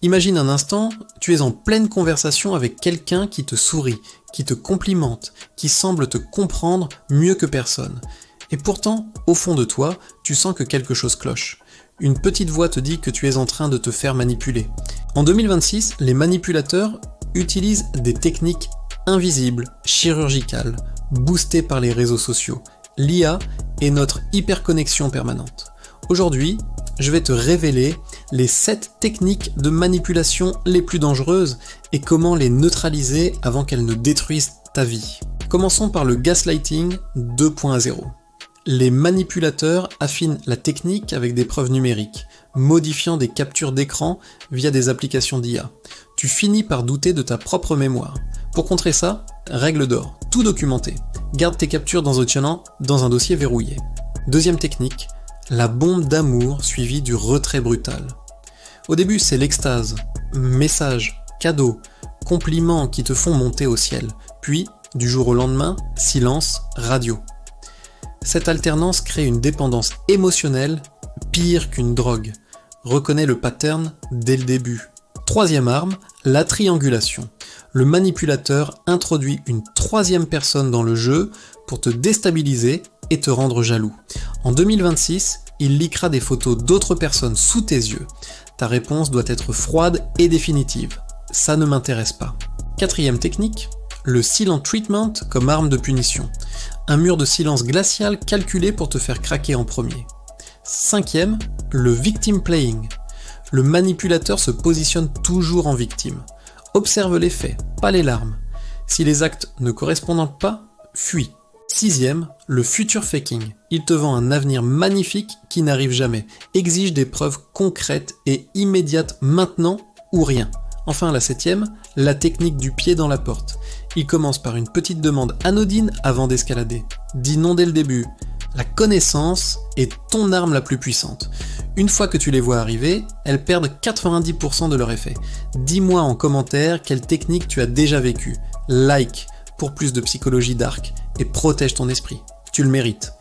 Imagine un instant, tu es en pleine conversation avec quelqu'un qui te sourit, qui te complimente, qui semble te comprendre mieux que personne. Et pourtant, au fond de toi, tu sens que quelque chose cloche. Une petite voix te dit que tu es en train de te faire manipuler. En 2026, les manipulateurs utilisent des techniques invisibles, chirurgicales, boostées par les réseaux sociaux, l'IA et notre hyperconnexion permanente. Aujourd'hui, je vais te révéler les 7 techniques de manipulation les plus dangereuses et comment les neutraliser avant qu'elles ne détruisent ta vie. Commençons par le gaslighting 2.0. Les manipulateurs affinent la technique avec des preuves numériques, modifiant des captures d'écran via des applications d'IA. Tu finis par douter de ta propre mémoire. Pour contrer ça, règle d'or, tout documenté. Garde tes captures dans un dossier verrouillé. Deuxième technique, la bombe d'amour suivie du retrait brutal. Au début, c'est l'extase, messages, cadeaux, compliments qui te font monter au ciel. Puis, du jour au lendemain, silence, radio. Cette alternance crée une dépendance émotionnelle pire qu'une drogue. Reconnais le pattern dès le début. Troisième arme, la triangulation. Le manipulateur introduit une troisième personne dans le jeu pour te déstabiliser et te rendre jaloux. En 2026, il leakera des photos d'autres personnes sous tes yeux. Ta réponse doit être froide et définitive. Ça ne m'intéresse pas. Quatrième technique, le silent treatment comme arme de punition. Un mur de silence glacial calculé pour te faire craquer en premier. Cinquième, le victim playing. Le manipulateur se positionne toujours en victime. Observe les faits, pas les larmes. Si les actes ne correspondent pas, fuis. Sixième, le future faking. Il te vend un avenir magnifique qui n'arrive jamais. Exige des preuves concrètes et immédiates maintenant ou rien. Enfin la septième, la technique du pied dans la porte. Il commence par une petite demande anodine avant d'escalader. Dis non dès le début. La connaissance est ton arme la plus puissante. Une fois que tu les vois arriver, elles perdent 90% de leur effet. Dis-moi en commentaire quelle technique tu as déjà vécue. Like pour plus de psychologie dark et protège ton esprit. Tu le mérites.